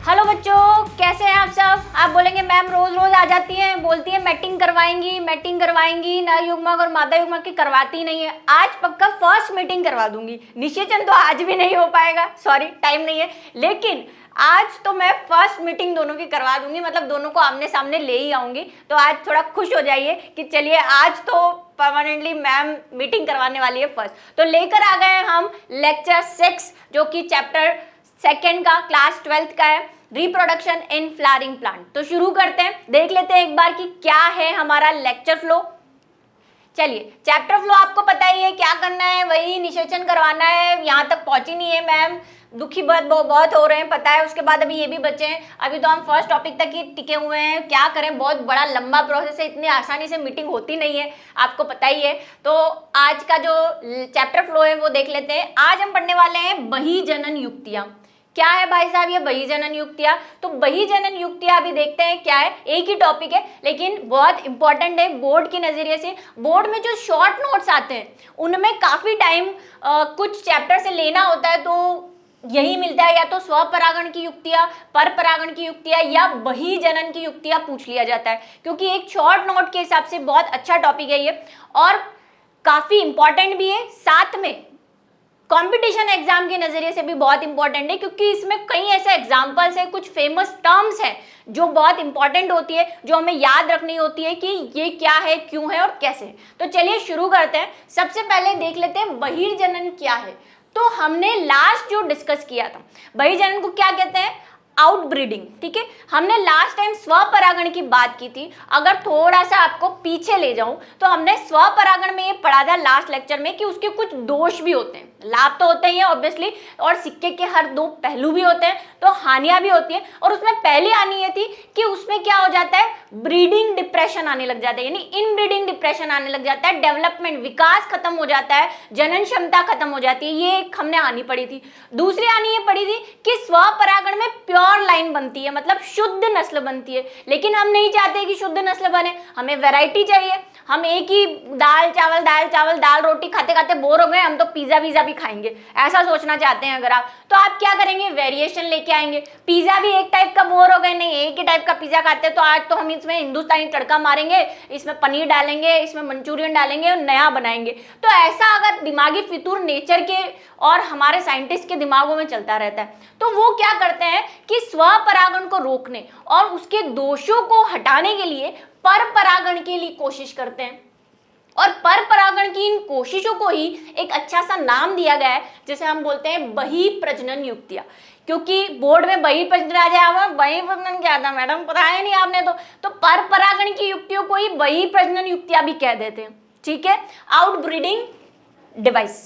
Hello बच्चों, कैसे हैं आप सब। आप बोलेंगे मैम रोज रोज आ जाती हैं, बोलती है मैटिंग करवाएंगी, नर युग्मक और मादा युग्मक की करवाती नहीं है। आज पक्का फर्स्ट मीटिंग करवा दूंगी। निषेचन तो आज भी नहीं हो पाएगा, सॉरी टाइम नहीं है, लेकिन आज तो मैं फर्स्ट मीटिंग दोनों की करवा दूंगी, मतलब दोनों को आमने सामने ले ही आऊंगी। तो आज थोड़ा खुश हो जाइए कि चलिए आज तो परमानेंटली मैम मीटिंग करवाने वाली है फर्स्ट। तो लेकर आ गए हम लेक्चर 6 जो कि चैप्टर 2 का क्लास 12th का है, रिप्रोडक्शन इन फ्लावरिंग प्लांट। तो शुरू करते हैं, देख लेते हैं एक बार कि क्या है हमारा लेक्चर फ्लो। चलिए, चैप्टर फ्लो आपको पता ही है, क्या करना है, वही निषेचन करवाना है। यहाँ तक पहुंची नहीं है मैम, दुखी बहुत हो रहे हैं, पता है। उसके बाद अभी ये भी बचे हैं, अभी तो हम फर्स्ट टॉपिक तक ही टिके हुए हैं। क्या करें, बहुत बड़ा लंबा प्रोसेस है, इतनी आसानी से मीटिंग होती नहीं है, आपको पता ही है। तो आज का जो चैप्टर फ्लो है वो देख लेते हैं। आज हम पढ़ने वाले हैं बहिजनन युक्तियां। क्या है भाई साहब ये बहिजनन युक्तियां? तो बहिजनन युक्तियां अभी देखते हैं क्या है। एक ही टॉपिक है लेकिन बहुत इंपॉर्टेंट है बोर्ड के नजरिए से। बोर्ड में जो शॉर्ट नोट्स आते हैं उनमें काफी टाइम कुछ चैप्टर से लेना होता है, तो यही मिलता है, या तो स्वपरागण की युक्तियां, पर परागण की युक्तियां या बहिजनन की युक्तियां पूछ लिया जाता है, क्योंकि एक शॉर्ट नोट के हिसाब से बहुत अच्छा टॉपिक है ये और काफी इंपॉर्टेंट भी है। साथ में कंपटीशन एग्जाम के नजरिए से भी बहुत इंपॉर्टेंट है, क्योंकि इसमें कई ऐसे एग्जांपल्स हैं, कुछ फेमस टर्म्स हैं जो बहुत इंपॉर्टेंट होती है, जो हमें याद रखनी होती है कि ये क्या है, क्यों है और कैसे है। तो चलिए शुरू करते हैं। सबसे पहले देख लेते हैं बहिर्जनन क्या है। तो हमने लास्ट जो डिस्कस किया था, बहिर्जनन को क्या कहते हैं, आउटब्रीडिंग, ठीक है। हमने लास्ट टाइम स्वपरागण की बात की थी। अगर थोड़ा सा आपको पीछे ले जाऊं तो हमने स्वपरागण में ये पढ़ा था लास्ट लेक्चर में कि उसके कुछ दोष भी होते हैं। लाभ तो होते ही हैं ऑब्वियसली, और सिक्के के हर दो पहलू भी होते हैं, तो हानियां भी होती है। और उसमें पहली हानि ये थी कि उसमें क्या हो जाता है, ब्रीडिंग डिप्रेशन आने लग जाता है, यानी इनब्रीडिंग डिप्रेशन आने लग जाता है, डेवलपमेंट विकास खत्म हो जाता है, जनन क्षमता खत्म हो जाती है। ये एक हमने हानि पढ़ी थी। दूसरी हानि ये पढ़ी थी कि स्वपरागण में प्योर लाइन बनती है, मतलब शुद्ध नस्ल बनती है। लेकिन हम नहीं चाहते कि शुद्ध नस्ल बने, हमें वैरायटी चाहिए। हम एक ही दाल चावल दाल रोटी खाते खाते बोर हो गए, हम तो पिज्जा वीजा भी खाएंगे, ऐसा सोचना चाहते हैं अगर आप, तो आप क्या करेंगे, वेरिएशन लेके आएंगे। पिज्जा भी एक टाइप का बोर हो गए, नहीं एक ही टाइप का पिज्जा खाते हैं, तो आज तो हम इसमें हिंदुस्तानी तड़का मारेंगे, इसमें पनीर डालेंगे, इसमें मंचूरियन डालेंगे और नया बनाएंगे। तो ऐसा अगर दिमागी फितूर नेचर के और हमारे साइंटिस्ट के दिमागों में चलता रहता है, तो वो क्या करते हैं कि स्वपरागण को रोकने और उसके दोषों को हटाने के लिए पर परागण के लिए कोशिश करते हैं। और पर परागण की इन कोशिशों को ही एक अच्छा सा नाम दिया गया है, जिसे हम बोलते हैं बहिप्रजनन युक्तियां। क्योंकि बोर्ड में बहिप्रजनन आ जाए, बहिप्रजनन क्या था मैडम, पता है नहीं आपने तो पर परागण की युक्तियों को ही बहिप्रजनन युक्तियां भी कह देते हैं, ठीक है। Outbreeding device.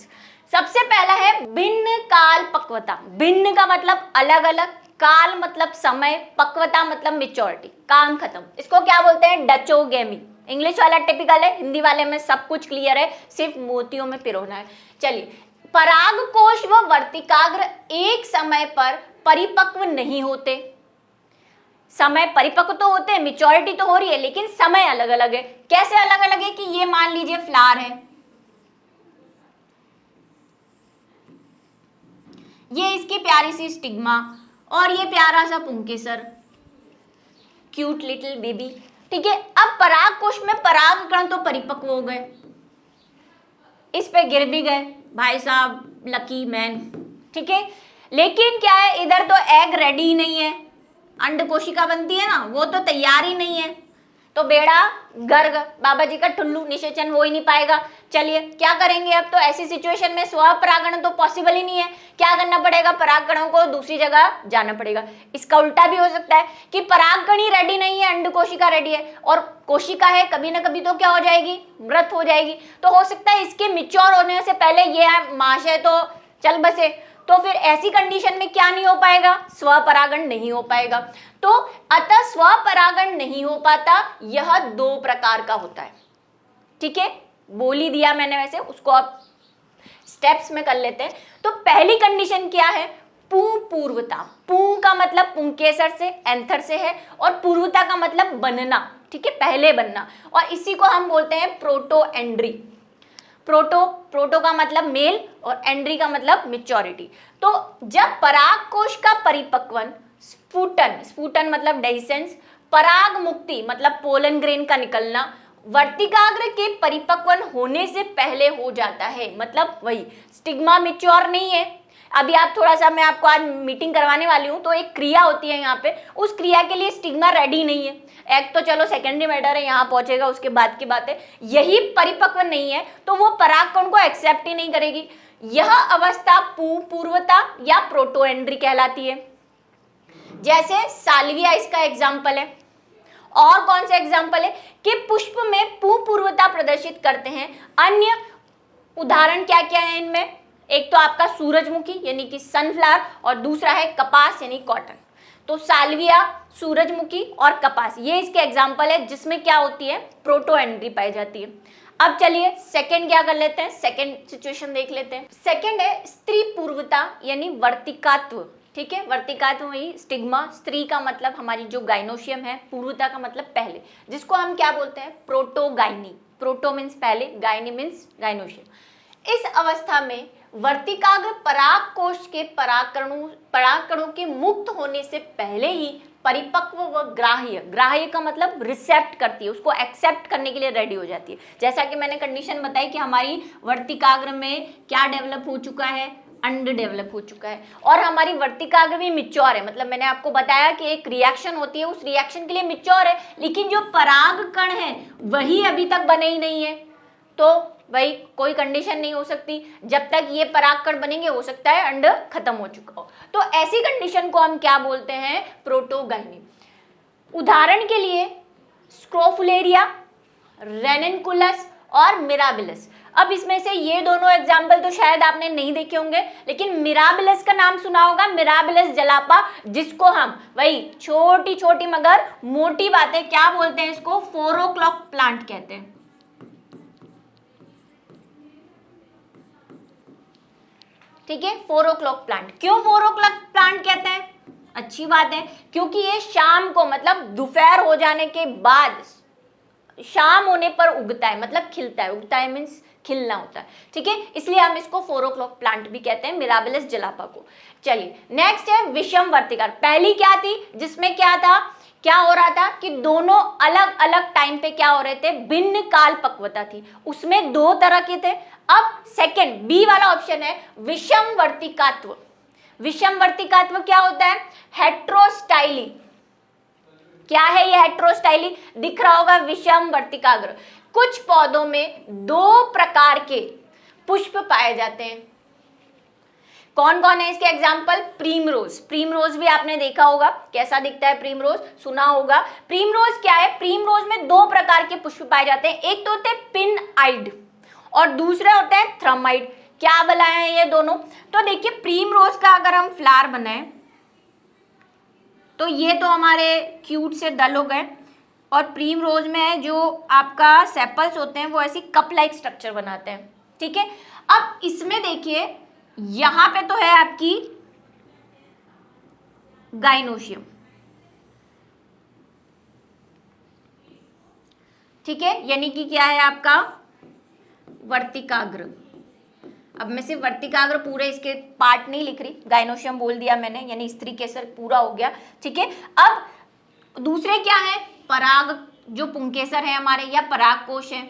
सबसे पहला है भिन्न काल पक्वता। भिन्न का मतलब अलग अलग, काल मतलब समय, पक्वता मतलब मेच्योरिटी, काम खत्म। इसको क्या बोलते हैं, डचोगेमी। इंग्लिश वाला टिपिकल है, हिंदी वाले में सब कुछ क्लियर है, सिर्फ मोतियों में पिरोना है। चलिए, परागकोश व वर्तिकाग्र एक समय पर परिपक्व नहीं होते। समय परिपक्व तो होते हैं, मेच्योरिटी तो हो रही है, लेकिन समय अलग अलग है। कैसे अलग अलग है कि ये मान लीजिए फ्लावर है, ये इसकी प्यारी सी स्टिग्मा और ये प्यारा सा पुंकेसर, क्यूट लिटिल बेबी, ठीक है। अब परागकोश में परागकण तो परिपक्व हो गए, इस पे गिर भी गए भाई साहब, लकी मैन, ठीक है। लेकिन क्या है, इधर तो एग रेडी ही नहीं है, अंड कोशिका बनती है ना, वो तो तैयार ही नहीं है, तो बेड़ा गर्ग, बाबा जी का ठुल्लू, निषेचन हो ही नहीं पाएगा। चलिए क्या करेंगे अब, तो ऐसी सिचुएशन में स्वपरागण तो पॉसिबल ही नहीं है। क्या करना पड़ेगा, परागकणों को दूसरी जगह जाना पड़ेगा। इसका उल्टा भी हो सकता है कि परागकण ही रेडी नहीं है, अंड कोशिका रेडी है और कोशिका है, कभी ना कभी तो क्या हो जाएगी, मृत हो जाएगी। तो हो सकता है इसके मिच्योर होने से पहले ये महाशय तो चल बसे, तो फिर ऐसी कंडीशन में क्या नहीं हो पाएगा, स्वपरागण नहीं हो पाएगा। तो अतः स्वपरागण नहीं हो पाता, यह दो प्रकार का होता है, ठीक है। बोल ही दिया मैंने, वैसे उसको आप स्टेप्स में कर लेते हैं। तो पहली कंडीशन क्या है, पूर्वता। पू का मतलब पुंकेसर से, एंथर से है, और पूर्वता का मतलब बनना, ठीक है, पहले बनना, और इसी को हम बोलते हैं प्रोटोएंड्री। प्रोटो का मतलब मेल और एंड्री का मतलब मेच्योरिटी। तो जब परागकोश का परिपक्वन स्फुटन, स्फुटन मतलब डेhiscence, पराग मुक्ति मतलब पोलन ग्रेन का निकलना वर्तिकाग्र के परिपक्वन होने से पहले हो जाता है। मतलब वही स्टिग्मा मैच्योर नहीं है। अभी आप थोड़ा सा, मैं आपको आज मीटिंग करवाने वाली हूँ, तो एक क्रिया होती है यहाँ पे, उस क्रिया के लिए स्टिग्मा रेडी नहीं है। एक तो चलो सेकेंडरी मैटर है, यहाँ पहुंचेगा उसके बाद की बात है, यही परिपक्व नहीं है तो वो परागकण को एक्सेप्ट ही नहीं करेगी। यह अवस्था पूर्वता या प्रोटोएंड्री कहलाती है। जैसे साल्विया इसका एग्जाम्पल है। और कौन सा एग्जाम्पल है कि पुष्प में पूर्वता प्रदर्शित करते हैं। अन्य उदाहरण क्या क्या है इनमें, एक तो आपका सूरजमुखी यानी कि सनफ्लावर, और दूसरा है कपास यानी कॉटन। तो साल्विया, सूरजमुखी और कपास, ये इसके एग्जाम्पल है जिसमें क्या होती है, प्रोटोएंड्री पाई जाती है। अब चलिए सेकंड क्या कर लेते हैं, सेकंड सिचुएशन देख लेते हैं। सेकंड है स्त्री पूर्वता यानी वर्तिकात्व। ठीक है, वर्तिकात्व वही स्टिग्मा, स्त्री का मतलब हमारी जो गाइनोशियम है, पूर्वता का मतलब पहले, जिसको हम क्या बोलते हैं, प्रोटोगाइनी। प्रोटो मीन्स पहले, गाइनी मीन्स गाइनोशियम। इस अवस्था में वर्तिकाग्र पराग कोश के परागकणों के मुक्त होने से पहले ही परिपक्व व ग्राह्य, ग्राह्य का मतलब रिसेप्ट करती है, उसको एक्सेप्ट करने के लिए रेडी हो जाती है। जैसा कि मैंने कंडीशन बताई कि हमारी वर्तिकाग्र में क्या डेवलप हो चुका है, अंड डेवलप हो चुका है, और हमारी वर्तिकाग्र भी मिच्योर है। मतलब मैंने आपको बताया कि एक रिएक्शन होती है, उस रिएक्शन के लिए मिच्योर है, लेकिन जो पराग कण है वही अभी तक बने ही नहीं है। तो भाई कोई कंडीशन नहीं हो सकती, जब तक ये परागकण बनेंगे हो सकता है अंड खत्म हो चुका हो। तो ऐसी कंडीशन को हम क्या बोलते हैं, प्रोटोगाइनी। उदाहरण के लिए स्क्रोफुलेरिया, रेनिनकुलस और मिराबिलस। अब इसमें से ये दोनों एग्जाम्पल तो शायद आपने नहीं देखे होंगे, लेकिन मिराबिलस का नाम सुना होगा, मिराबिलस जलापा, जिसको हम वही छोटी छोटी मगर मोटी बातें क्या बोलते हैं, इसको 4 o'clock प्लांट कहते हैं। ठीक है, 4 o'clock प्लांट। क्यों 4 o'clock प्लांट कहते हैं, अच्छी बात है, क्योंकि ये शाम को मतलब दोपहर हो जाने के बाद शाम होने पर उगता है, मतलब खिलता है। उगता है मीन्स खिलना होता है। ठीक है, इसलिए हम इसको 4 o'clock प्लांट भी कहते हैं, मिराबिलस जलापा को। चलिए नेक्स्ट है विषम वर्तिकाग्र। पहली क्या थी, जिसमें क्या था, क्या हो रहा था कि दोनों अलग अलग टाइम पे क्या हो रहे थे, भिन्न काल पक्वता थी, उसमें 2 तरह के थे। अब सेकंड बी वाला ऑप्शन है विषम वर्तिकात्व। विषम वर्तिकात्व क्या होता है, हेट्रोस्टाइली। क्या है ये हेट्रोस्टाइली, दिख रहा होगा विषम वर्तिकाग्र। कुछ पौधों में 2 प्रकार के पुष्प पाए जाते हैं। कौन कौन है इसके एग्जाम्पल, प्रीमरोज। प्रीमरोज भी आपने देखा होगा, कैसा दिखता है प्रीमरोज, सुना होगा। प्रीमरोज क्या है, प्रीमरोज में 2 प्रकार के पुष्प पाए जाते हैं, एक तो होते हैं पिन आइड और दूसरे होते हैं थ्रमाइड। क्या बनाए हैं ये दोनों, तो देखिए प्रीमरोज का अगर हम फ्लावर बनाए तो ये तो हमारे क्यूट से डल हो गए, और प्रीमरोज में जो आपका सेपल्स होते हैं वो ऐसी कप लाइक स्ट्रक्चर बनाते हैं। ठीक है, अब इसमें देखिए यहां पे तो है आपकी गाइनोशियम। ठीक है, यानी कि क्या है आपका वर्तिकाग्र। अब मैं सिर्फ वर्तिकाग्र पूरे इसके पार्ट नहीं लिख रही, गाइनोशियम बोल दिया मैंने, यानी स्त्री केसर पूरा हो गया। ठीक है, अब दूसरे क्या है, पराग, जो पुंकेसर है हमारे या पराग कोश है,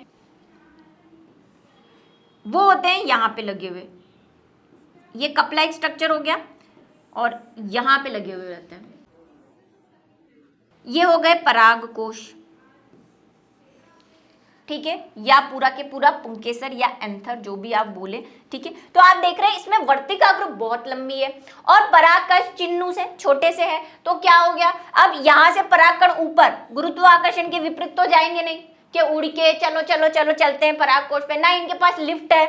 वो होते हैं यहां पे लगे हुए, ये कप लाइक स्ट्रक्चर हो गया और यहां पे लगे हुए रहते हैं, ये हो गए पराग कोश। ठीक है, या पूरा के पूरा पुंकेसर या एंथर, जो भी आप बोले। ठीक है, तो आप देख रहे हैं इसमें वर्तिकाग्र बहुत लंबी है और परागकश चिन्नू से छोटे से है, तो क्या हो गया, अब यहां से परागकण ऊपर गुरुत्वाकर्षण के विपरीत तो जाएंगे नहीं कि उड़ के चलो चलो चलो चलते हैं पराग कोश पे, ना इनके पास लिफ्ट है।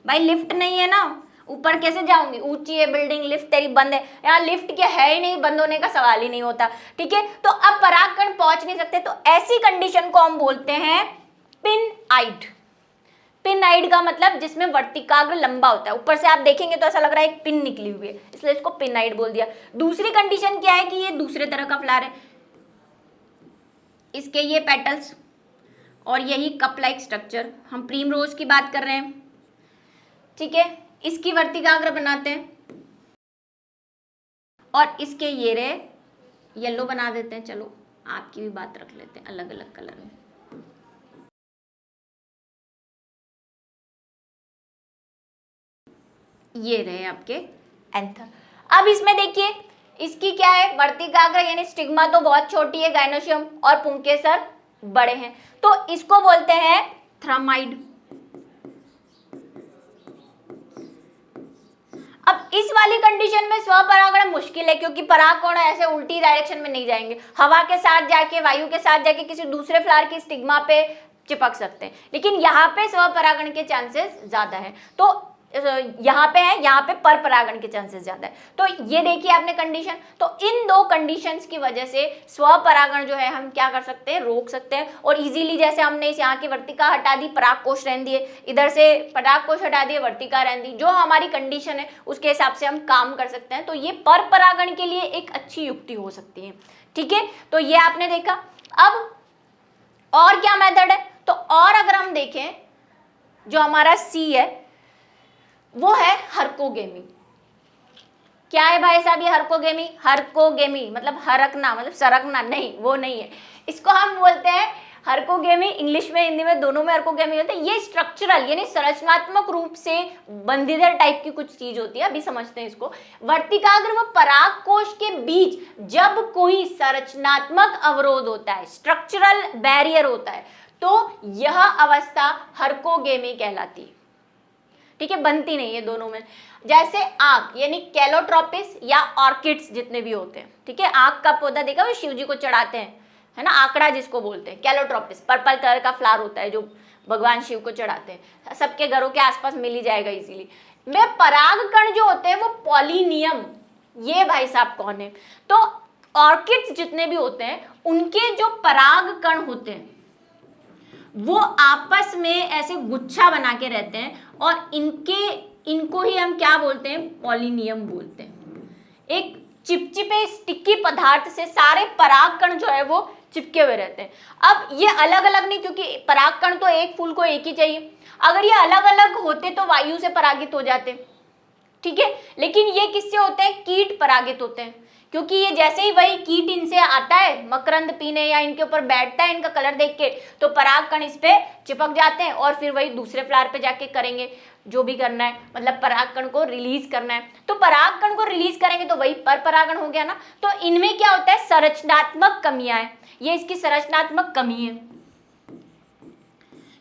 भाई लिफ्ट नहीं है ना, ऊपर कैसे जाऊंगी, ऊंची है बिल्डिंग, लिफ्ट तेरी बंद है, यहाँ लिफ्ट के है ही नहीं, बंद होने का सवाल ही नहीं होता। ठीक है, तो अब परागकण पहुंच नहीं सकते, तो ऐसी कंडीशन को हम बोलते हैं पिन आइड। पिन आइड का मतलब जिसमें वर्तिकाग्र लंबा होता है, ऊपर से आप देखेंगे तो ऐसा लग रहा है एक पिन निकली हुई है, इसलिए इसको पिन आइड बोल दिया। दूसरी कंडीशन क्या है कि ये दूसरे तरह का फ्लावर है, इसके ये पेटल्स और यही कप लाइक स्ट्रक्चर, हम प्रीमरोज की बात कर रहे हैं। ठीक है, इसकी वर्तिकाग्र बनाते हैं और इसके ये रहे येलो बना देते हैं, चलो आपकी भी बात रख लेते हैं अलग अलग कलर में। ये रहे आपके एंथर। अब इसमें देखिए इसकी क्या है, वर्तिकाग्र यानी स्टिग्मा तो बहुत छोटी है गाइनोशियम, और पुंकेसर बड़े हैं, तो इसको बोलते हैं थ्रमाइड। अब इस वाली कंडीशन में स्वपरागण मुश्किल है, क्योंकि परागकण ऐसे उल्टी डायरेक्शन में नहीं जाएंगे, हवा के साथ जाके, वायु के साथ जाके किसी दूसरे फ्लावर की स्टिग्मा पे चिपक सकते हैं, लेकिन यहाँ पे स्वपरागण के चांसेस ज्यादा है। तो यहाँ पे है, यहाँ पे पर परागण के चांसेस ज्यादा है। तो ये देखिए आपने कंडीशन, तो इन दो कंडीशंस की वजह से स्वपरागण जो है हम क्या कर सकते हैं, रोक सकते हैं। और इजीली जैसे हमने इस यहाँ की वर्तिका हटा दी, परागकोश रहने दिए, इधर से परागकोश हटा दिए, वर्तिका रहने दी, जो हमारी कंडीशन है उसके हिसाब से हम काम कर सकते हैं। तो ये पर परागण के लिए एक अच्छी युक्ति हो सकती है। ठीक है, तो ये आपने देखा। अब और क्या मेथड है, तो और अगर हम देखें जो हमारा सी है वो है हरकोगेमी। क्या है भाई साहब ये हरकोगेमी? हरकोगेमी मतलब हरकना, मतलब सरकना नहीं, वो नहीं है, इसको हम बोलते हैं हरकोगेमी। इंग्लिश में हिंदी में दोनों में हरकोगेमी होता है। ये स्ट्रक्चरल यानी संरचनात्मक रूप से बंधीधर टाइप की कुछ चीज होती है, अभी समझते हैं इसको। वर्तिकाग्र व परागकोश के बीच जब कोई संरचनात्मक अवरोध होता है, स्ट्रक्चरल बैरियर होता है, तो यह अवस्था हरकोगेमी कहलाती है। ठीक है, बनती नहीं है दोनों में। जैसे आंख यानी कैलोट्रोपिस या ऑर्किड्स जितने भी होते हैं, ठीक है, आंख का पौधा देखा वो शिव जी को चढ़ाते हैं, है ना, आंकड़ा जिसको बोलते हैं, कैलोट्रोपिस पर्पल कलर का फ्लावर होता है जो भगवान शिव को चढ़ाते हैं, सबके घरों के आसपास मिल ही जाएगा इजीली। में परागकण जो होते हैं वो पॉलिनियम, ये भाई साहब कौन है, तो ऑर्किड्स जितने भी होते हैं उनके जो परागकण होते हैं वो आपस में ऐसे गुच्छा बना के रहते हैं, और इनको ही हम क्या बोलते हैं, पॉलिनियम बोलते हैं। एक चिपचिपे स्टिकी पदार्थ से सारे परागकण जो है वो चिपके हुए रहते हैं। अब ये अलग अलग नहीं, क्योंकि परागकण तो एक फूल को एक ही चाहिए, अगर ये अलग अलग होते तो वायु से परागित हो जाते, ठीक है, लेकिन ये किससे होते हैं, कीट परागित होते हैं, क्योंकि ये जैसे ही वही कीट इनसे आता है मकरंद पीने या इनके ऊपर बैठता है इनका कलर देख के, तो परागकण इस पे चिपक जाते हैं और फिर वही दूसरे फ्लावर पे जाके करेंगे जो भी करना है, मतलब परागकण को रिलीज करना है। तो परागकण को रिलीज करेंगे तो वही पर परागण हो गया ना। तो इनमें क्या होता है, संरचनात्मक कमियां हैं, ये इसकी संरचनात्मक कमी है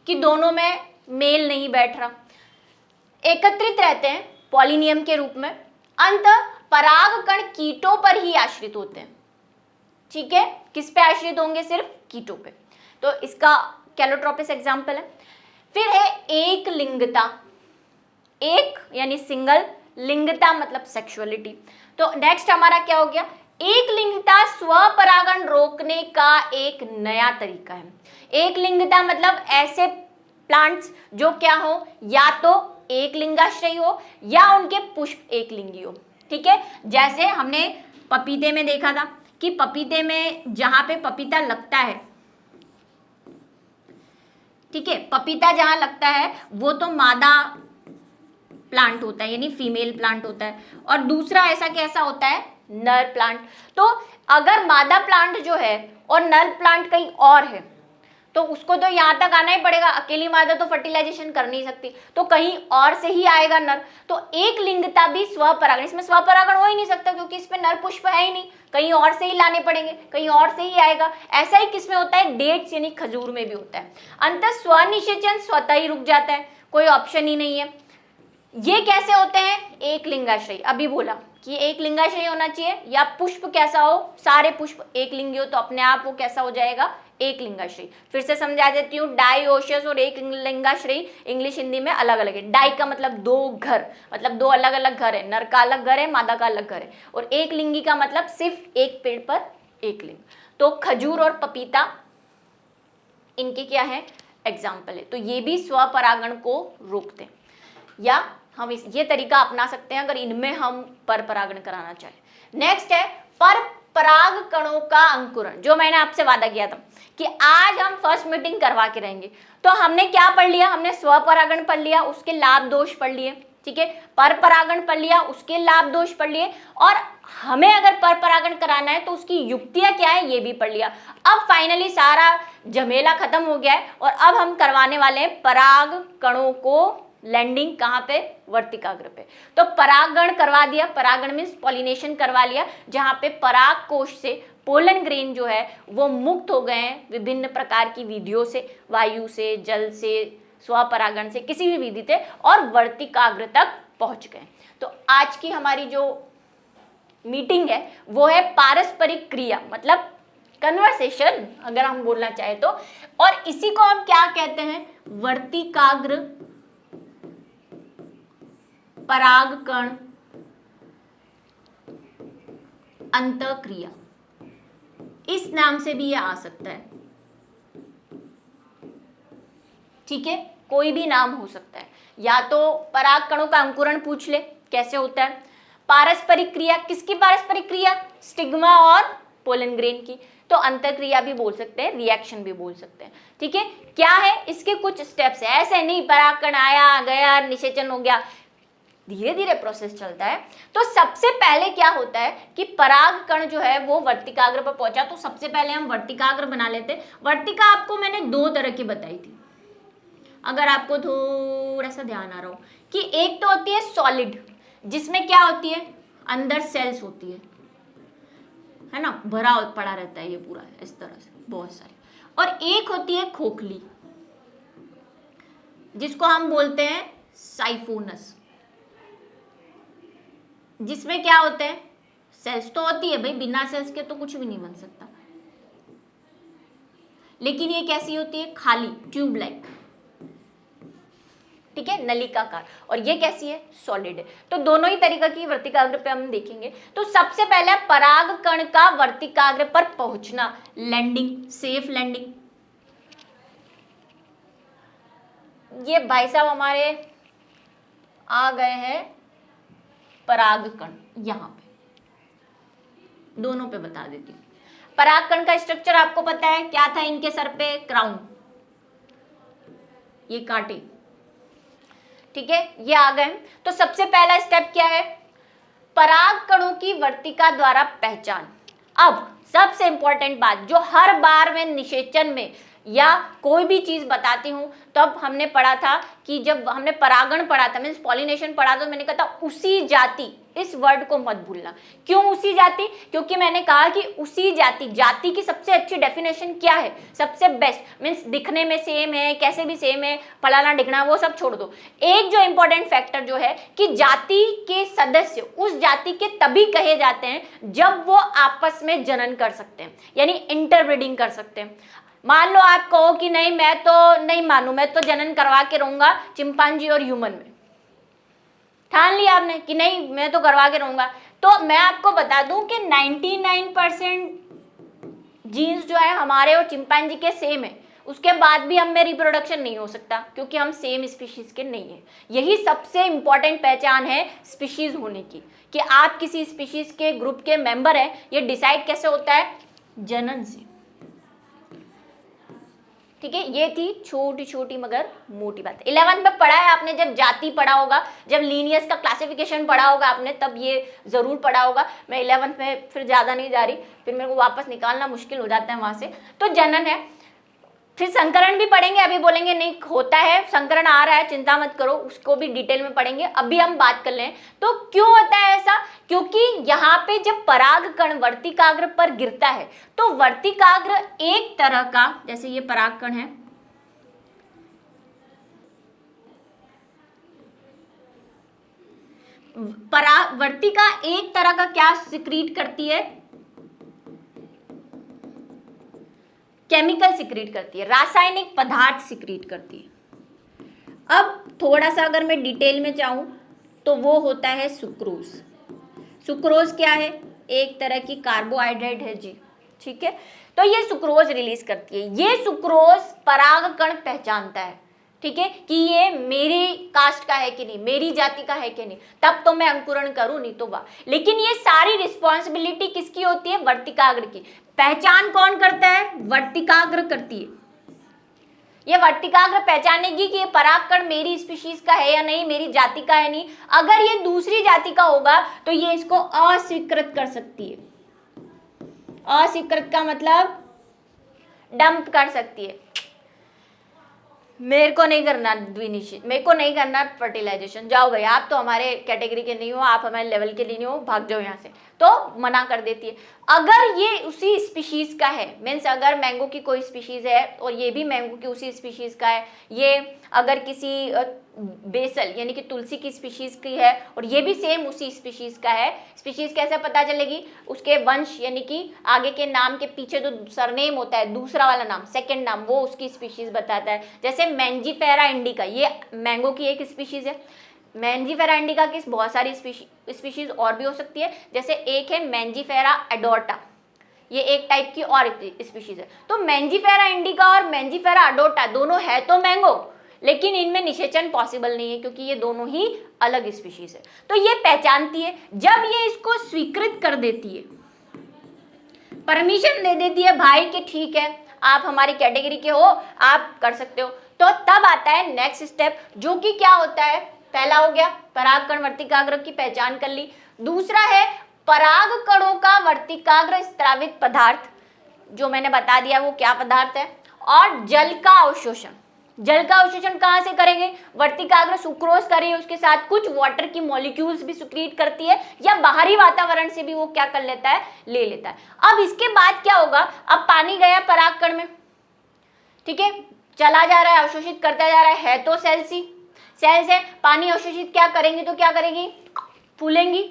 कि दोनों में मेल नहीं बैठ रहा, एकत्रित रहते हैं पॉलिनियम के रूप में। अंततः परागकण कीटों पर ही आश्रित होते हैं, ठीक है, किस पे आश्रित होंगे, सिर्फ कीटों पे। तो इसका कैलोट्रोपिस एग्जाम्पल है। फिर है एक लिंगता, एक यानी सिंगल, लिंगता मतलब सेक्सुअलिटी। तो नेक्स्ट हमारा क्या हो गया, एक लिंगता स्वपरागण रोकने का एक नया तरीका है। एक लिंगता मतलब ऐसे प्लांट्स जो क्या हो, या तो एक लिंगाश्रयी हो या उनके पुष्प एक लिंगी हो, ठीक है। जैसे हमने पपीते में देखा था कि पपीते में जहां पे पपीता लगता है, ठीक है, पपीता जहां लगता है वो तो मादा प्लांट होता है यानी फीमेल प्लांट होता है, और दूसरा ऐसा कैसा होता है, नर प्लांट। तो अगर मादा प्लांट जो है और नर प्लांट कहीं और है तो उसको तो यहाँ तक आना ही पड़ेगा, अकेली मादा तो फर्टिलाइजेशन कर नहीं सकती, तो कहीं और से ही आएगा नर। तो एक लिंगता भी स्वपरागण, इसमें स्वपरागण हो ही नहीं सकता क्योंकि इसमें नर पुष्प है ही नहीं, कहीं और से ही लाने पड़ेंगे, कहीं और से ही आएगा। ऐसा ही किसमें होता है, डेट्स यानी खजूर में भी होता है। अंततः स्वनिषेचन स्वतः ही रुक जाता है, कोई ऑप्शन ही नहीं है। ये कैसे होते हैं, एक लिंगाश्रयी, अभी बोला कि एक लिंगाश्रयी होना चाहिए, या पुष्प कैसा हो, सारे पुष्प एक लिंगी हो तो अपने आप वो कैसा हो जाएगा, एक लिंगाश्रयी। फिर से समझा देती हूँ, डाइओशियस और एक लिंगाश्रयी इंग्लिश हिंदी में अलग अलग है। डाई का मतलब दो घर, मतलब दो अलग अलग घर है, नर का अलग घर है, मादा का अलग घर है, और एक लिंगी का मतलब सिर्फ एक पेड़ पर एक लिंग। तो खजूर और पपीता इनके क्या है, एग्जाम्पल है। तो ये भी स्वपरागण को रोकते हैं, या हम ये तरीका अपना सकते हैं अगर इनमें हम पर परागण कराना चाहें। नेक्स्ट है पर पराग कणों का अंकुरण, जो मैंने आपसे वादा किया था कि आज हम फर्स्ट मीटिंग करवा के रहेंगे। तो हमने क्या पढ़ लिया, हमने स्वपरागण पढ़ लिया, उसके लाभ दोष पढ़ लिए, ठीक है, पर परागण पढ़ लिया, उसके लाभ दोष पढ़ लिए, और हमें अगर पर परागण कराना है तो उसकी युक्तियां क्या है ये भी पढ़ लिया। अब फाइनली सारा झमेला खत्म हो गया है और अब हम करवाने वाले हैं पराग कणों को लैंडिंग कहाँ पे, वर्तिकाग्र पे। तो परागण करवा दिया, परागण मीन्स पॉलिनेशन करवा लिया, जहां पे पराग कोश से पोलन ग्रेन जो है वो मुक्त हो गए हैं विभिन्न प्रकार की विधियों से, वायु से, जल से, स्वपरागण से, किसी भी विधि से, और वर्तिकाग्र तक पहुंच गए। तो आज की हमारी जो मीटिंग है वो है पारस्परिक क्रिया, मतलब कन्वर्सेशन अगर हम बोलना चाहे तो, और इसी को हम क्या कहते हैं, वर्तिकाग्र परागकण अंतःक्रिया, इस नाम से भी ये आ सकता है, ठीक है, कोई भी नाम हो सकता है। या तो पराग कणों का अंकुरण पूछ ले कैसे होता है, पारस्परिक क्रिया, किसकी पारस्परिक क्रिया, स्टिग्मा और पोलन ग्रेन की, तो अंतःक्रिया भी बोल सकते हैं, रिएक्शन भी बोल सकते हैं, ठीक है। क्या है, इसके कुछ स्टेप्स है, ऐसे नहीं पराग कण आया गया निषेचन हो गया, धीरे धीरे प्रोसेस चलता है। तो सबसे पहले क्या होता है कि पराग कण जो है वो वर्तिकाग्र पर पहुंचा, तो सबसे पहले हम वर्तिकाग्र बना लेते हैं। वर्तिका आपको मैंने दो तरह की बताई थी, अगर आपको थोड़ा सा ध्यान आ रहा हो, कि एक तो होती है सॉलिड, जिसमें क्या होती है, अंदर सेल्स होती है ना, भरा पड़ा रहता है ये पूरा इस तरह से बहुत सारे, और एक होती है खोखली, जिसको हम बोलते हैं साइफोनस, जिसमें क्या होते हैं, सेल्स तो होती है भाई, बिना सेल्स के तो कुछ भी नहीं बन सकता, लेकिन ये कैसी होती है, खाली, ट्यूब लाइक, ठीक है, नलिकाकार, और ये कैसी है, सॉलिड है। तो दोनों ही तरीका की वर्तिकाग्र पे हम देखेंगे। तो सबसे पहले पराग कण का वर्तिकाग्र पर पहुंचना, लैंडिंग, सेफ लैंडिंग। ये भाई साहब हमारे आ गए हैं पराग कण, यहां पे दोनों पे बता देती हूँ। पराग कण का स्ट्रक्चर आपको पता है, क्या था इनके सर पे, क्राउन, ये कांटे, ठीक है, ये आ गए। तो सबसे पहला स्टेप क्या है, पराग कणों की वर्तिका द्वारा पहचान। अब सबसे इंपॉर्टेंट बात, जो हर बार मैं निषेचन में या कोई भी चीज बताती हूँ, तब हमने पढ़ा था कि जब हमने परागण पढ़ा था, मीन्स पॉलिनेशन पढ़ा, तो मैंने कहा था उसी जाति, इस वर्ड को मत भूलना। क्यों उसी जाति, क्योंकि मैंने कहा कि उसी जाति, जाति की सबसे अच्छी डेफिनेशन क्या है, सबसे बेस्ट, मीन्स दिखने में सेम है, कैसे भी सेम है, फलाना ढिकना, वो सब छोड़ दो। एक जो इंपॉर्टेंट फैक्टर जो है कि जाति के सदस्य उस जाति के तभी कहे जाते हैं जब वो आपस में जनन कर सकते हैं, यानी इंटरब्रीडिंग कर सकते हैं। मान लो आप कहो कि नहीं, मैं तो नहीं मानू, मैं तो जनन करवा के रहूंगा चिंपांजी और ह्यूमन में, ठान लिया आपने कि नहीं मैं तो करवा के रहूंगा, तो मैं आपको बता दूं कि 99% जीन्स जो है हमारे और चिंपांजी के सेम है, उसके बाद भी हम में रिप्रोडक्शन नहीं हो सकता, क्योंकि हम सेम स्पीशीज के नहीं है। यही सबसे इंपॉर्टेंट पहचान है स्पीशीज होने की, कि आप किसी स्पीशीज के ग्रुप के मेंबर हैं। ये डिसाइड कैसे होता है, जनन से, ठीक है। ये थी छोटी छोटी मगर मोटी बात। 11th में पढ़ा है आपने, जब जाति पढ़ा होगा, जब लीनियस का क्लासिफिकेशन पढ़ा होगा आपने, तब ये जरूर पढ़ा होगा। मैं 11th में फिर ज्यादा नहीं जा रही, फिर मेरे को वापस निकालना मुश्किल हो जाता है वहां से। तो जनन है, फिर संकरण भी पढ़ेंगे। अभी बोलेंगे नहीं होता है, संकरण आ रहा है, चिंता मत करो, उसको भी डिटेल में पढ़ेंगे। अभी हम बात कर लें तो क्यों होता है ऐसा, क्योंकि यहाँ पे जब पराग कण वर्तिकाग्र पर गिरता है तो वर्तिकाग्र एक तरह का, जैसे ये पराग कण है, वर्तिका एक तरह का क्या सिक्रीट करती है, केमिकल सिक्रीट करती है, रासायनिक पदार्थ सिक्रीट करती है। अब थोड़ा सा अगर मैं डिटेल में जाऊं तो वो होता है सुक्रोज। सुक्रोज क्या है, एक तरह की कार्बोहाइड्रेट है जी, ठीक है। तो ये सुक्रोज रिलीज करती है। ये सुक्रोज परागकण पहचानता है, ठीक है, कि ये मेरी कास्ट का है कि नहीं, मेरी जाति का है कि नहीं, तब तो मैं अंकुरण करूं, नहीं तो वाह। लेकिन ये सारी रिस्पॉन्सिबिलिटी किसकी होती है, वर्तिकाग्र की। पहचान कौन करता है, वर्तिकाग्र करती है। ये वर्तिकाग्र पहचानेगी कि ये परागकण मेरी स्पीशीज का है या नहीं, मेरी जाति का है नहीं। अगर ये दूसरी जाति का होगा तो ये इसको अस्वीकृत कर सकती है। अस्वीकृत का मतलब डंप कर सकती है, मेरे को नहीं करना द्विनिषेध, मेरे को नहीं करना फर्टिलाइजेशन, जाओ भाई आप तो हमारे कैटेगरी के नहीं हो, आप हमारे लेवल के लिए नहीं हो, भाग जाओ यहाँ से, तो मना कर देती है। अगर ये उसी स्पीशीज का है, मीन्स अगर मैंगो की कोई स्पीशीज है और ये भी मैंगो की उसी स्पीशीज का है, ये अगर किसी बेसल यानी कि तुलसी की स्पीशीज की है और ये भी सेम उसी स्पीशीज का है, स्पीशीज कैसे पता चलेगी? उसके वंश यानी कि आगे के नाम के पीछे जो सरनेम होता है, दूसरा वाला नाम, सेकंड नाम, वो उसकी स्पीशीज बताता है। जैसे मैंजीफेरा इंडिका, ये मैंगो की एक स्पीशीज है। मैंजीफेरा इंडिका की बहुत सारी स्पीशीज और भी हो सकती है, जैसे एक है मैंजीफेरा एडोर्टा, ये एक टाइप की और स्पीशीज है। तो मैंजीफेरा इंडिका और मैंजीफेरा एडोर्टा दोनों है तो मैंगो, लेकिन इनमें निषेचन पॉसिबल नहीं है क्योंकि ये दोनों ही अलग स्पीशीज है। तो ये पहचानती है, जब ये इसको स्वीकृत कर देती है, परमिशन दे देती है भाई कि ठीक है आप हमारी कैटेगरी के हो, आप कर सकते हो, तो तब आता है नेक्स्ट स्टेप, जो कि क्या होता है? पहला हो गया परागकण वर्तिकाग्र की पहचान कर ली, दूसरा है परागकणों का वर्तिकाग्र स्त्रावित पदार्थ, जो मैंने बता दिया वो क्या पदार्थ है, और जल का अवशोषण। जल का अवशोषण कहाँ से करेंगे? वर्तिकाग्र सुक्रोज करें, उसके साथ कुछ वाटर की मॉलिक्यूल्स भी सिक्रीट करती है, या बाहरी वातावरण से भी वो क्या कर लेता है? ले लेता है। अब इसके बाद क्या होगा? अब पानी गया परागकण में, ठीक है, चला जा रहा है, अवशोषित करता जा रहा है तो सेल्स ही, सेल से पानी अवशोषित क्या करेंगी? तो क्या करेंगी? फूलेंगी,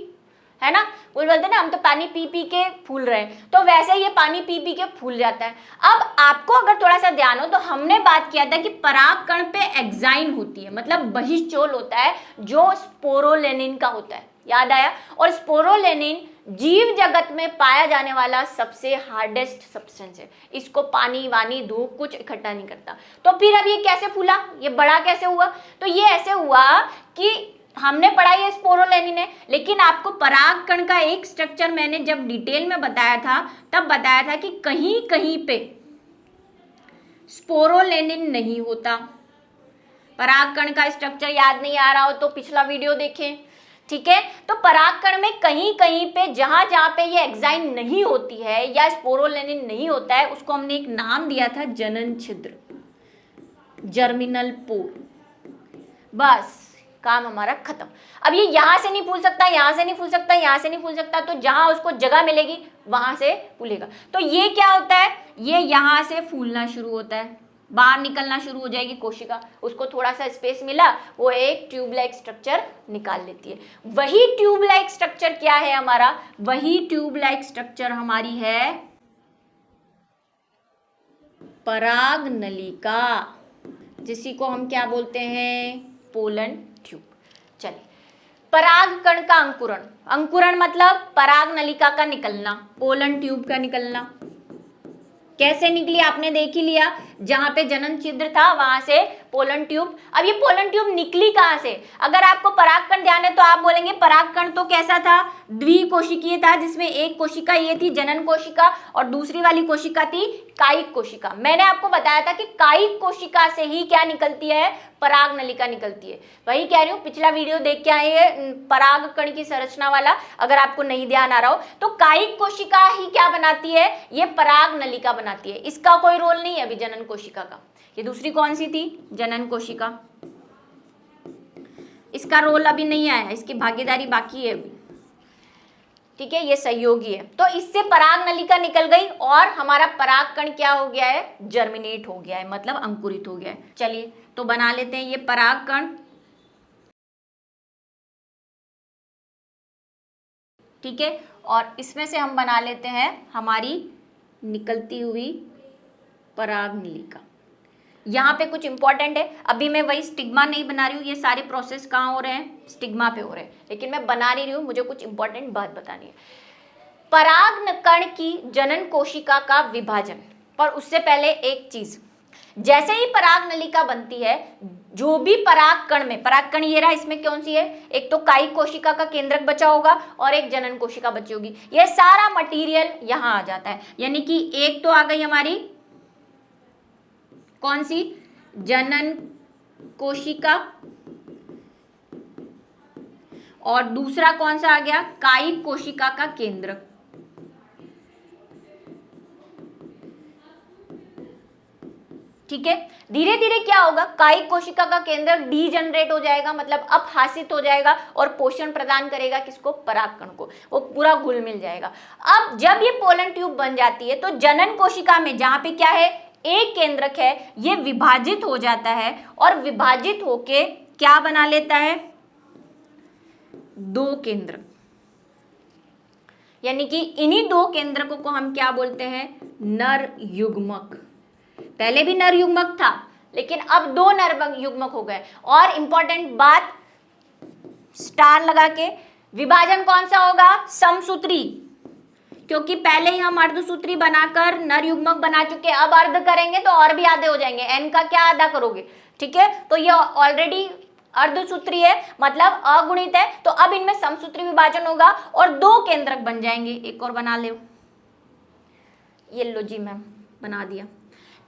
है ना? वो बोलते ना हम तो पानी पी पी के फूल रहे हैं, तो वैसे ये पानी पी पी के फूल जाता है। अब आपको अगर थोड़ा सा ध्यान हो तो हमने बात किया था कि परागकण पे एक्साइन होती है, मतलब बहिश्चोल होता है जो स्पोरोलेनिन का होता है, याद आया? और स्पोरोलेनिन जीव जगत में पाया जाने वाला सबसे हार्डेस्ट सब्सटेंस है, इसको पानी वानी धूप कुछ इकट्ठा नहीं करता। तो फिर अब ये कैसे फूला, ये बड़ा कैसे हुआ? तो ये ऐसे हुआ कि हमने पढ़ा ये स्पोरोलेनिन है, लेकिन आपको परागकण का एक स्ट्रक्चर मैंने जब डिटेल में बताया था तब बताया था कि कहीं कहीं पे स्पोरोलेनिन नहीं होता। परागकण का स्ट्रक्चर याद नहीं आ रहा हो तो पिछला वीडियो देखें, ठीक है? तो परागकण में कहीं कहीं पे जहां जहां पे ये एक्साइन नहीं होती है या स्पोरोलेनिन नहीं होता है, उसको हमने एक नाम दिया था जनन छिद्र, जर्मिनल पोर। बस काम हमारा खत्म। अब ये यहां से नहीं फूल सकता, यहां से नहीं फूल सकता, यहां से नहीं फूल सकता, तो जहां उसको जगह मिलेगी वहां से फूलेगा। तो ये क्या होता है? ये यहां से फूलना शुरू होता है, बाहर निकलना शुरू हो जाएगी कोशिका, उसको थोड़ा सा स्पेस मिला, वो एक ट्यूब लाइक स्ट्रक्चर निकाल लेती है। वही ट्यूब लाइक स्ट्रक्चर क्या है हमारा? वही ट्यूब लाइक स्ट्रक्चर हमारी है पराग नलिका, जिसी को हम क्या बोलते हैं? Pollen tube. चलिए, परागकण का अंकुरण, अंकुरण मतलब पराग नलिका का निकलना, पोलन ट्यूब का निकलना। कैसे निकली आपने देख ही लिया, जहां पे जनन छिद्र था वहां से पोलन ट्यूब। अब ये पोलन ट्यूब निकली कहां से? अगर आपको परागकण ध्यान है तो आप बोलेंगे परागकण तो कैसा था? द्विकोशिकीय था, जिसमें एक कोशिका ये थी जनन कोशिका और दूसरी वाली कोशिका थी कायिक कोशिका। मैंने आपको बताया था कि कायिक कोशिका से ही क्या निकलती है? पराग नलिका निकलती है। वही कह रही हूँ, पिछला वीडियो देख के आए हैं परागकण की संरचना वाला, अगर आपको नहीं ध्यान आ रहा हो तो कायिक कोशिका ही क्या बनाती है? ये पराग नलिका बनाती है। इसका कोई रोल नहीं है अभी जनन कोशिका का। ये दूसरी कौन सी थी? जनन कोशिका। इसका रोल अभी नहीं आया, इसकी भागीदारी बाकी है अभी, ठीक है? ये सहयोगी है। तो इससे पराग नलिका निकल गई और हमारा परागकण क्या हो गया है? जर्मिनेट हो गया है, मतलब अंकुरित हो गया है। चलिए तो बना लेते हैं ये परागकण, ठीक है? और इसमें से हम बना लेते हैं हमारी निकलती हुई पराग नलिका। यहाँ पे कुछ इंपॉर्टेंट है, अभी मैं वही स्टिग्मा नहीं बना रही हूँ, ये सारे प्रोसेस कहाँ हो रहे हैं? स्टिग्मा पे हो रहे हैं, लेकिन मैं बना नहीं रही हूँ, मुझे कुछ इंपॉर्टेंट बात बतानी है। परागकण की जनन कोशिका का विभाजन, पर उससे पहले एक चीज, जैसे ही पराग नलिका बनती है, जो भी परागकण में, परागकण ये रहा, इसमें कौन सी है? एक तो कायिक कोशिका का केंद्रक बचा होगा और एक जनन कोशिका बची होगी। यह सारा मटेरियल यहाँ आ जाता है, यानी कि एक तो आ गई हमारी कौन सी? जनन कोशिका, और दूसरा कौन सा आ गया, कायिक कोशिका का केंद्र। ठीक है, धीरे धीरे क्या होगा, कायिक कोशिका का केंद्र डीजनरेट हो जाएगा, मतलब अपहासित हो जाएगा और पोषण प्रदान करेगा किसको, परागकण को, वो पूरा घुल मिल जाएगा। अब जब ये पोलन ट्यूब बन जाती है तो जनन कोशिका में जहां पे क्या है, एक केंद्रक है, ये विभाजित हो जाता है और विभाजित होके क्या बना लेता है, दो केंद्र, यानी कि इन्हीं दो केंद्रकों को हम क्या बोलते हैं, नर युग्मक। पहले भी नर युग्मक था लेकिन अब दो नर युग्मक हो गए। और इंपॉर्टेंट बात, स्टार लगा के, विभाजन कौन सा होगा, समसूत्री, क्योंकि पहले ही हम अर्धसूत्री बनाकर नर युग्मक बना चुके हैं, अब अर्ध करेंगे तो और भी आधे हो जाएंगे, एन का क्या आधा करोगे, ठीक है, तो ये ऑलरेडी अर्धसूत्री है, मतलब अगुणित है, तो अब इनमें समसूत्री विभाजन होगा और दो केंद्रक बन जाएंगे। एक और बना लो, ये लो जी मैम, बना दिया।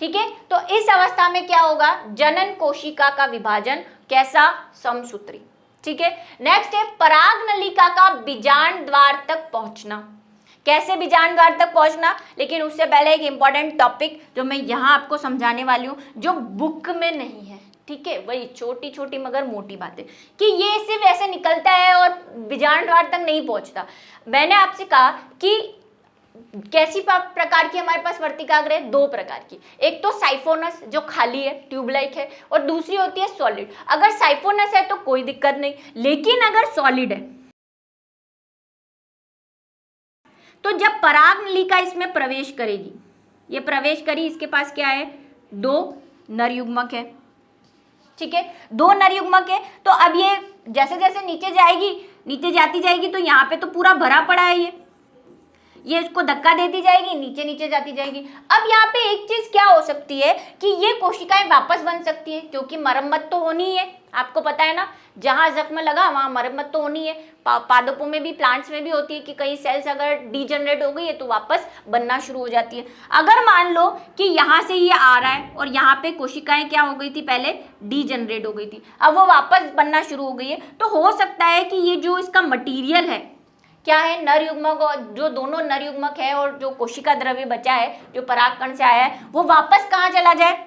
ठीक है, तो इस अवस्था में क्या होगा, जनन कोशिका का विभाजन कैसा, समसूत्री। ठीक है, नेक्स्ट है पराग नलिका का बीजांड द्वार तक पहुंचना। कैसे बीजांड द्वार तक पहुंचना, लेकिन उससे पहले एक इंपॉर्टेंट टॉपिक जो मैं यहां आपको समझाने वाली हूं, जो बुक में नहीं है। ठीक है, वही छोटी छोटी मगर मोटी बातें, कि ये सिर्फ ऐसे निकलता है और बीजांड द्वार तक नहीं पहुंचता। मैंने आपसे कहा कि कैसी प्रकार की हमारे पास वर्तिकाग्र है, दो प्रकार की, एक तो साइफोनस जो खाली है, ट्यूब लाइक है, और दूसरी होती है सॉलिड। अगर साइफोनस है तो कोई दिक्कत नहीं, लेकिन अगर सॉलिड है तो जब पराग नलिका इसमें प्रवेश करेगी, ये प्रवेश करी, इसके पास क्या है, दो नर युग्मक है। ठीक है, दो नर युग्मक है, तो अब ये जैसे जैसे नीचे जाएगी, नीचे जाती जाएगी, तो यहाँ पे तो पूरा भरा पड़ा है, ये इसको धक्का देती जाएगी, नीचे नीचे जाती जाएगी। अब यहाँ पे एक चीज क्या हो सकती है कि ये कोशिकाएं वापस बन सकती है, क्योंकि मरम्मत तो होनी है, आपको पता है ना, जहां जख्म लगा वहां मरम्मत तो होनी है। पादपों में भी, प्लांट्स में भी होती है कि कई सेल्स अगर डीजनरेट हो गई है तो वापस बनना शुरू हो जाती है। अगर मान लो कि यहाँ से ये आ रहा है और यहाँ पे कोशिकाएं क्या हो गई थी, पहले डीजनरेट हो गई थी, अब वो वापस बनना शुरू हो गई है, तो हो सकता है कि ये जो इसका मटीरियल है, क्या है, नर युग्मक, और जो दोनों नर युग्मक है और जो कोशिका द्रव्य बचा है जो परागकण से आया है, वो वापस कहाँ चला जाए,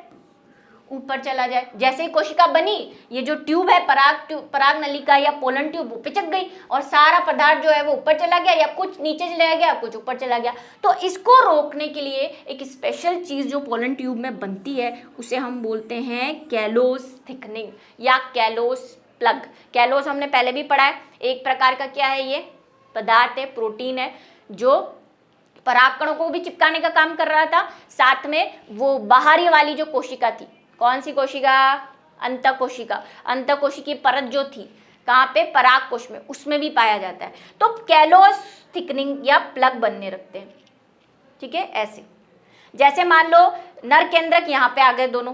ऊपर चला जाए। जैसे ही कोशिका बनी, ये जो ट्यूब है, पराग नलिका या पोलन ट्यूब, वो पिचक गई और सारा पदार्थ जो है वो ऊपर चला गया, या कुछ नीचे चला गया, कुछ ऊपर चला गया। तो इसको रोकने के लिए एक स्पेशल चीज जो पोलन ट्यूब में बनती है, उसे हम बोलते हैं कैलोस थिकनिंग या कैलोस प्लग। कैलोस हमने पहले भी पढ़ा है, एक प्रकार का क्या है, ये पदार्थ है, प्रोटीन है, जो परागकणों को भी चिपकाने का काम कर रहा था, साथ में वो बाहरी वाली जो कोशिका थी, कौन सी कोशिका, अंतःकोशिका, अंतःकोशिकीय परत जो थी, कहाँ पे, पराग कोश में, उसमें भी पाया जाता है। तो कैलोस थिकनिंग या प्लग बनने रखते हैं। ठीक है, ऐसे जैसे मान लो नर केंद्रक यहाँ पे आ गए दोनों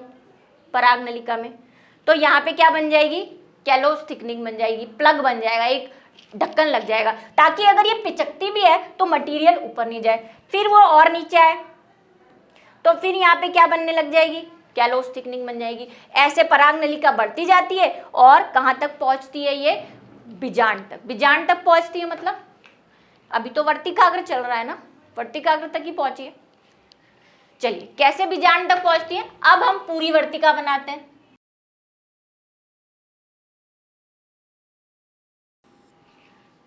पराग नलिका में, तो यहाँ पे क्या बन जाएगी, कैलोस थिकनिंग बन जाएगी, प्लग बन जाएगा, एक ढक्कन लग जाएगा, ताकि अगर ये पिचकती भी है तो मटेरियल ऊपर नहीं जाए, फिर वो और नीचे आए तो फिर यहाँ पे क्या बनने लग जाएगी, कैलोस थिकनिंग बन जाएगी। ऐसे पराग नलिका बढ़ती जाती है और कहाँ तक पहुँचती है, ये बीजांड तक। बीजांड तक पहुँचती है, मतलब अभी तो वर्तिकाग्र चल रहा है ना, वर्तिकाग्र तक ही पहुंची है। चलिए कैसे बीजांड तक पहुंचती है, अब हम पूरी वर्तिका बनाते हैं।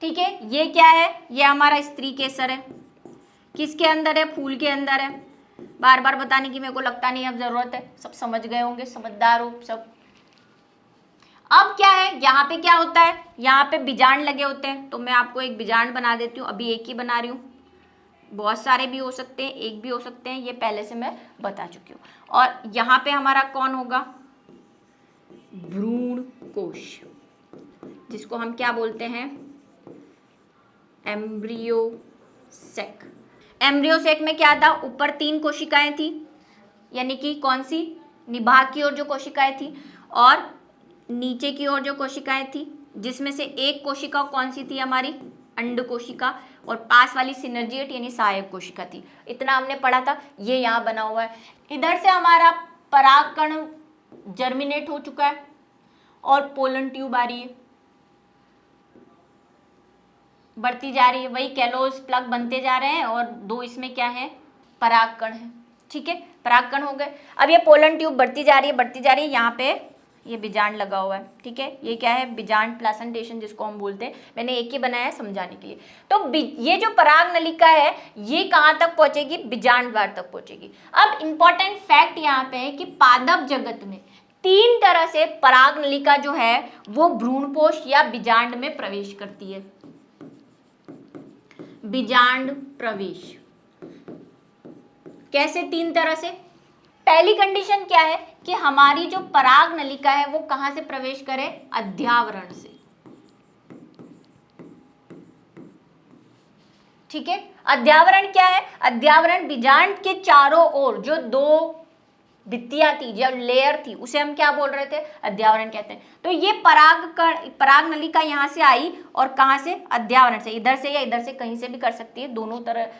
ठीक है, ये क्या है, ये हमारा स्त्री केसर है, किसके अंदर है, फूल के अंदर है। बार बार बताने की मेरे को लगता नहीं अब जरूरत है, सब समझ गए होंगे, समझदार हो सब। अब क्या है, यहाँ पे क्या होता है, यहाँ पे बीजांड लगे होते हैं, तो मैं आपको एक बीजांड बना देती हूँ, अभी एक ही बना रही हूँ, बहुत सारे भी हो सकते हैं, एक भी हो सकते हैं, ये पहले से मैं बता चुकी हूँ। और यहाँ पे हमारा कौन होगा, भ्रूण कोश, जिसको हम क्या बोलते हैं, एम्ब्रियो सेक। एम्ब्रियो सेक में क्या था, ऊपर 3 कोशिकाएं थी, यानी कि कौन सी, निभाग की ओर जो कोशिकाएं थी और नीचे की ओर जो कोशिकाएं थी, जिसमें से एक कोशिका कौन सी थी, हमारी अंड कोशिका, और पास वाली सिनर्जिएट यानी सहायक कोशिका थी। इतना हमने पढ़ा था, ये यहाँ बना हुआ है। इधर से हमारा परागकण जर्मिनेट हो चुका है और पोलन ट्यूब आ रही है, बढ़ती जा रही है, वही कैलोस प्लग बनते जा रहे हैं और दो इसमें क्या है, परागकण है। ठीक है, परागकण हो गए। अब ये पोलन ट्यूब बढ़ती जा रही है, बढ़ती जा रही है, यहाँ पे ये बीजांड लगा हुआ है। ठीक है, ये क्या है, बीजांड प्लासेंटेशन जिसको हम बोलते हैं। मैंने एक ही बनाया है समझाने के लिए। तो ये जो पराग नलिका है ये कहाँ तक पहुंचेगी, बीजांड द्वार तक पहुंचेगी। अब इंपॉर्टेंट फैक्ट यहाँ पे है कि पादप जगत में 3 तरह से पराग नलिका जो है वो भ्रूणपोष या बीजांड में प्रवेश करती है। बीजांड प्रवेश कैसे, 3 तरह से। पहली कंडीशन क्या है कि हमारी जो पराग नलिका है वो कहां से प्रवेश करे, अध्यावरण से। ठीक है, अध्यावरण क्या है, अध्यावरण बीजांड के चारों ओर जो 2 भित्तियां थी, जो लेयर थी, उसे हम क्या बोल रहे थे, अध्यावरण कहते हैं। तो ये पराग नलिका यहां से आई और कहां से, अध्यावरण से। इधर से या इधर से, कहीं से भी कर सकती है, दोनों तरह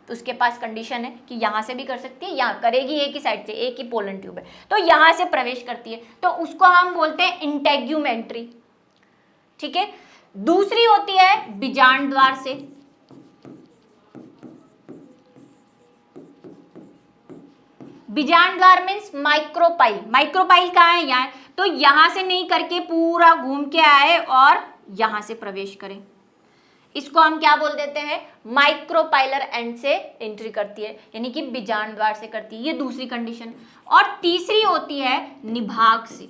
उसके पास कंडीशन है कि यहां से भी कर सकती है, यहां करेगी एक ही साइड से, एक ही पोलन ट्यूब है तो यहां से प्रवेश करती है, तो उसको हम बोलते हैं इंटेग्यूमेंट्री। ठीक है, दूसरी होती है बीजांड द्वार से। बीजांड द्वार मीन्स माइक्रोपाइल। माइक्रोपाइल कहाँ है, यहाँ, तो यहां से नहीं करके पूरा घूम के आए और यहां से प्रवेश करें, इसको हम क्या बोल देते हैं, माइक्रोपाइलर एंड से एंट्री करती है, यानी कि बीजांड द्वार से करती है। ये दूसरी कंडीशन। और तीसरी होती है निभाग से।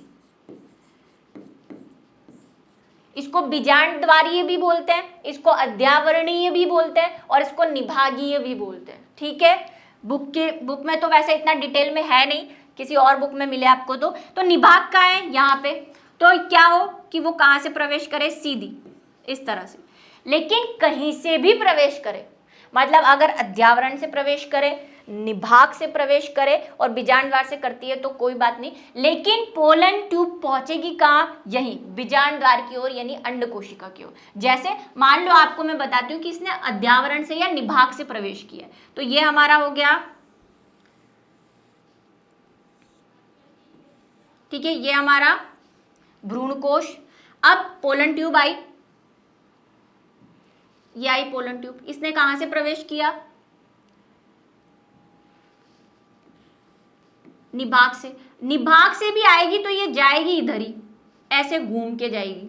इसको बीजांड द्वारीय भी बोलते हैं, इसको अध्यावरणीय भी बोलते हैं और इसको निभागीय भी बोलते हैं। ठीक है, बुक में तो वैसे इतना डिटेल में है नहीं, किसी और बुक में मिले आपको तो निभाग का है यहाँ पे। तो क्या हो कि वो कहाँ से प्रवेश करे, सीधी इस तरह से, लेकिन कहीं से भी प्रवेश करे, मतलब अगर अध्यावरण से प्रवेश करे, निभाग से प्रवेश करे और बीजांड द्वार से करती है तो कोई बात नहीं, लेकिन पोलन ट्यूब पहुंचेगी कहाँ, यहीं बीजांड द्वार की ओर, यानी अंड कोशिका की ओर। जैसे मान लो आपको मैं बताती हूँ कि इसने अध्यावरण से या निभाग से प्रवेश किया, तो ये हमारा हो गया, ठीक है, ये हमारा भ्रूणकोश। अब पोलन ट्यूब आई, ये आई पोलन ट्यूब, इसने कहां से प्रवेश किया, निभाग से। निभाग से भी आएगी तो ये जाएगी इधर ही, ऐसे घूम के जाएगी,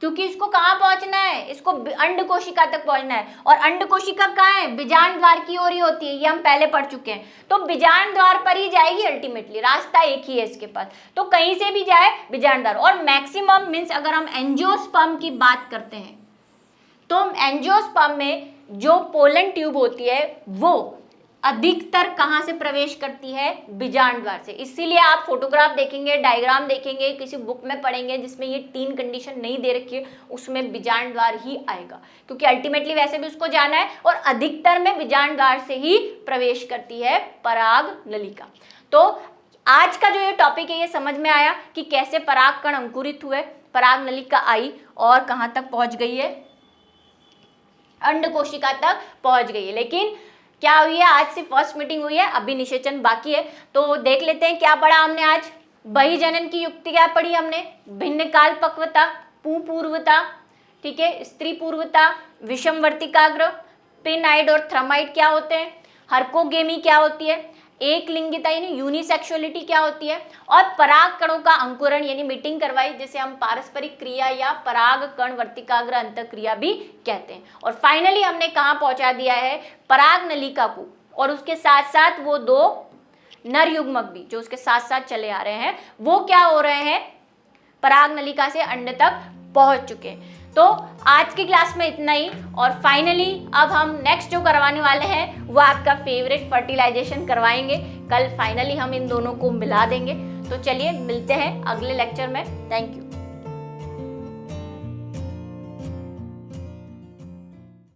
क्योंकि इसको कहां पहुंचना है, इसको अंड कोशिका तक पहुंचना है, और अंड कोशिका कहां है, बीजांड द्वार की ओर ही होती है, ये हम पहले पढ़ चुके हैं। तो बीजांड द्वार पर ही जाएगी अल्टीमेटली, रास्ता एक ही है इसके पास, तो कहीं से भी जाए बीजांड द्वार। और मैक्सिमम मीन्स अगर हम एंजियोस्पर्म की बात करते हैं तो एंजियोस्पर्म में जो पोलन ट्यूब होती है वो अधिकतर कहां से प्रवेश करती है, बीजांड द्वार से। इसीलिए आप फोटोग्राफ देखेंगे, डायग्राम देखेंगे, किसी बुक में पढ़ेंगे जिसमें ये 3 कंडीशन नहीं दे रखी है, उसमें बीजांड द्वार ही आएगा, क्योंकि अल्टीमेटली वैसे भी उसको जाना है और अधिकतर में बीजांड द्वार से ही प्रवेश करती है पराग नलिका। तो आज का जो ये टॉपिक है ये समझ में आया कि कैसे पराग कण अंकुरित हुए, पराग नलिका आई और कहां तक पहुंच गई है, अंड कोशिका तक पहुंच गई है। लेकिन क्या हुई है, आज से फर्स्ट मीटिंग हुई है, अभी निषेचन बाकी है, तो देख लेते हैं क्या पढ़ा हमने आज। बहिर्जनन की युक्ति क्या पढ़ी हमने, भिन्न काल पक्वता, पूर्वता, ठीक है, स्त्री पूर्वता, विषमवर्तिकाग्र, पिनाइड और थ्रमाइड क्या होते हैं, हर्कोगेमी क्या होती है, एक लिंगिता यानी यूनिसेक्सुअलिटी क्या होती है, और पराग कणों का अंकुरण यानी मीटिंग करवाई, जिसे हम पारस्परिक क्रिया या पराग कण वर्तिकाग्र अंतःक्रिया भी कहते हैं। और फाइनली हमने कहाँ पहुंचा दिया है, पराग नलिका को, और उसके साथ साथ वो 2 नर युग्मक भी जो उसके साथ साथ चले आ रहे हैं, वो क्या हो रहे हैं, पराग नलिका से अंड तक पहुंच चुके हैं। तो आज की क्लास में इतना ही, और फाइनली अब हम नेक्स्ट जो करवाने वाले हैं वो आपका फेवरेट फर्टिलाइजेशन करवाएंगे। कल फाइनली हम इन दोनों को मिला देंगे। तो चलिए मिलते हैं अगले लेक्चर में। Thank you.